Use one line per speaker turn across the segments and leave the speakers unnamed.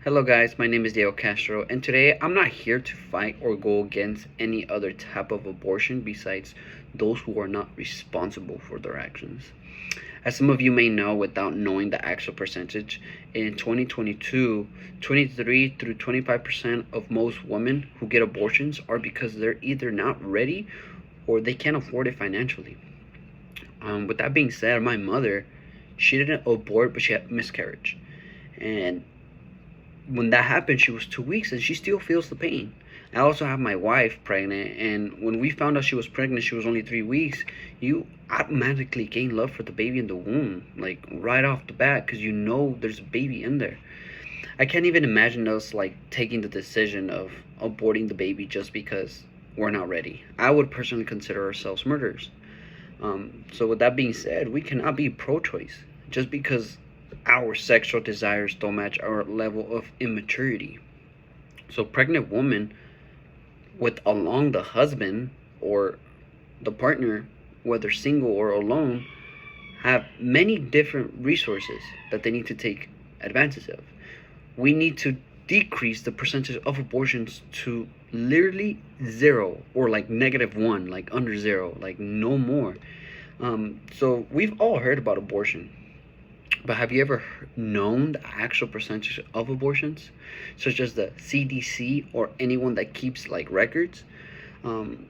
Hello guys, my name is Diego Castro, and today I'm not here to fight or go against any other type of abortion besides those who are not responsible for their actions. As some of you may know without knowing the actual percentage, in 2022, 23 through 25% of most women who get abortions are because they're either not ready or they can't afford it financially. With that being said, my mother, she didn't abort, but she had miscarriage. And when that happened, she was 2 weeks and she still feels the pain. I also have my wife pregnant, and when we found out she was pregnant, she was only 3 weeks. You automatically gain love for the baby in the womb, like right off the bat, because you know there's a baby in there. I can't even imagine us like taking the decision of aborting the baby just because we're not ready. I would personally consider ourselves murderers. So with that being said, we cannot be pro-choice just because our sexual desires don't match our level of immaturity. So pregnant women with along the husband or the partner, whether single or alone, have many different resources that they need to take advantage of. We need to decrease the percentage of abortions to literally zero or like -1, like under zero, like no more. So we've all heard about abortion, but have you ever known the actual percentage of abortions, such as the CDC or anyone that keeps like records? Um,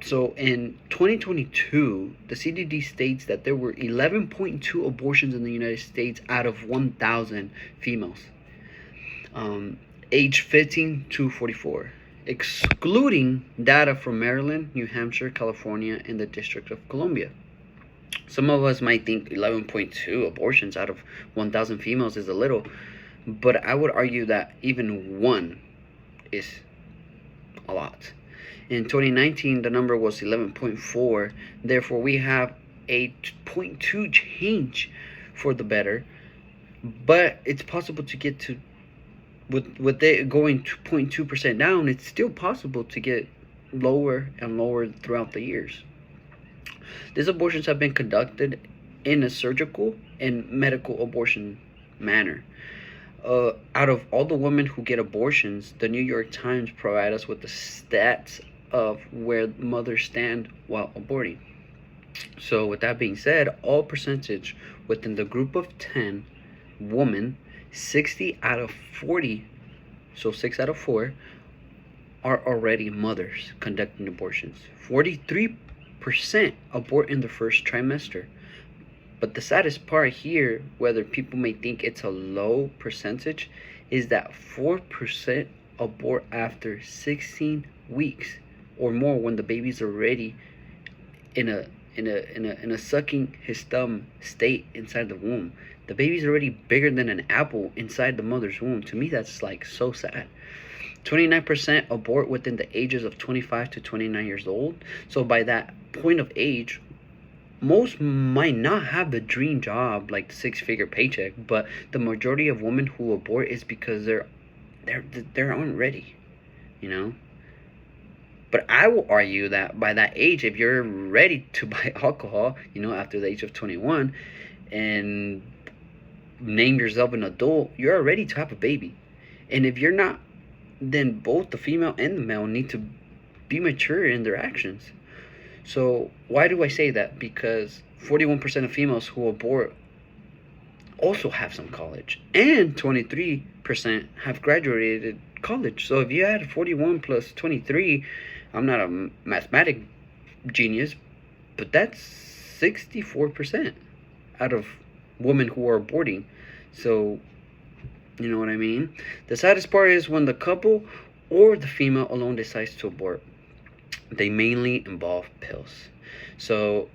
so in 2022, the CDC states that there were 11.2 abortions in the United States out of 1,000 females, age 15 to 44, excluding data from Maryland, New Hampshire, California, and the District of Columbia. Some of us might think 11.2 abortions out of 1,000 females is a little, but I would argue that even one is a lot. In 2019, the number was 11.4. Therefore, we have a 0.2 change for the better, but it's possible to get to, with it going 0.2% down, it's still possible to get lower and lower throughout the years. These abortions have been conducted in a surgical and medical abortion manner. Out of all the women who get abortions, the New York Times provide us with the stats of where mothers stand while aborting. So with that being said, all percentage within the group of 10 women, 60 out of 40, so 6 out of 4, are already mothers conducting abortions. 43% abort in the first trimester. But the saddest part here, whether people may think it's a low percentage, is that 4% abort after 16 weeks or more when the baby's already in a sucking his thumb state inside the womb. The baby's already bigger than an apple inside the mother's womb. To me, that's like so sad. 29% abort within the ages of 25 to 29 years old. So by that point of age, most might not have the dream job like the six-figure paycheck, but the majority of women who abort is because they're unready, you know. But I will argue that by that age, if you're ready to buy alcohol, after the age of 21, and name yourself an adult, you're ready to have a baby. And if you're not, then both the female and the male need to be mature in their actions. So why do I say that? Because 41% of females who abort also have some college, and 23% have graduated college. So if you add 41 plus 23, I'm not a mathematic genius, but that's 64% out of women who are aborting. So you know what I mean? The saddest part is when the couple or the female alone decides to abort. They mainly involve pills. So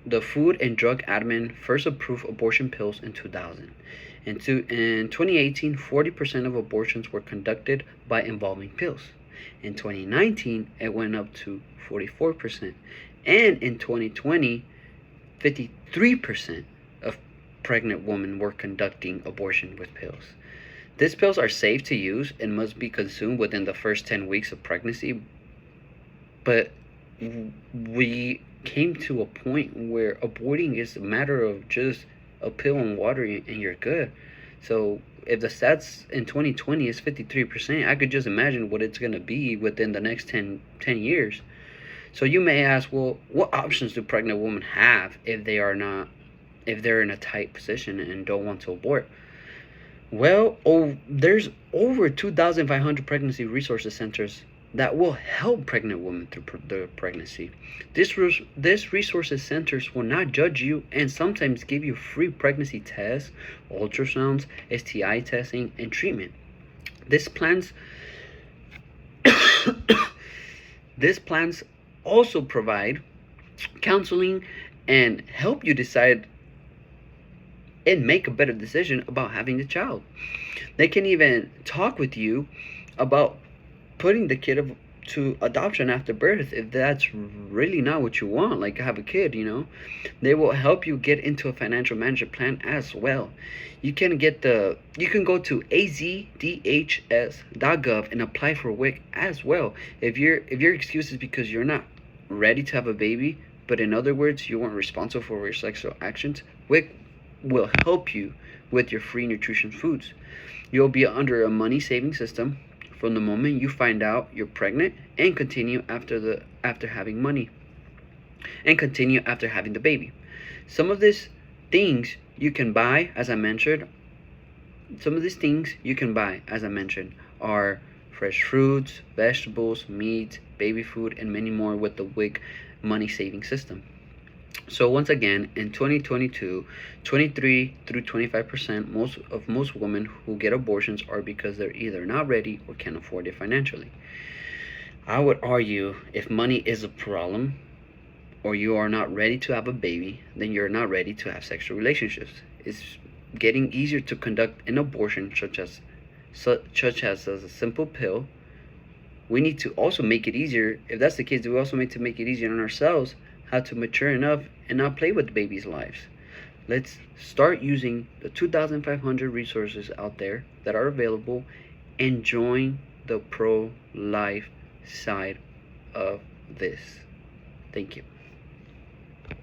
the Food and Drug Admin first approved abortion pills in 2000. In 2018, 40% of abortions were conducted by involving pills. In 2019, it went up to 44%. And in 2020, 53% of pregnant women were conducting abortion with pills. These pills are safe to use and must be consumed within the first 10 weeks of pregnancy. But we came to a point where aborting is a matter of just a pill and water and you're good. So if the stats in 2020 is 53%, I could just imagine what it's going to be within the next 10 years. So you may ask, well, what options do pregnant women have if they're in a tight position and don't want to abort? Well, there's over 2,500 pregnancy resources centers that will help pregnant women through the pregnancy. This resources centers will not judge you and sometimes give you free pregnancy tests, ultrasounds, STI testing, and treatment. This plans also provide counseling and help you decide and make a better decision about having the child. They can even talk with you about putting the kid to adoption after birth if that's really not what you want, like have a kid, They will help you get into a financial management plan as well. You can go to azdhs.gov and apply for WIC as well. If your excuse is because you're not ready to have a baby, but in other words, you weren't responsible for your sexual actions, WIC will help you with your free nutrition foods. You'll be under a money saving system from the moment you find out you're pregnant and continue after having money and continue after having the baby. Some of these things you can buy, as I mentioned, are fresh fruits, vegetables, meat, baby food, and many more with the WIC money saving system. So once again, in 2022, 23 through 25% most women who get abortions are because they're either not ready or can't afford it financially. I would argue if money is a problem or you are not ready to have a baby, then you're not ready to have sexual relationships. It's getting easier to conduct an abortion such as a simple pill. We need to also make it easier. If that's the case, we also need to make it easier on ourselves how to mature enough and not play with babies' lives. Let's start using the 2,500 resources out there that are available and join the pro-life side of this. Thank you.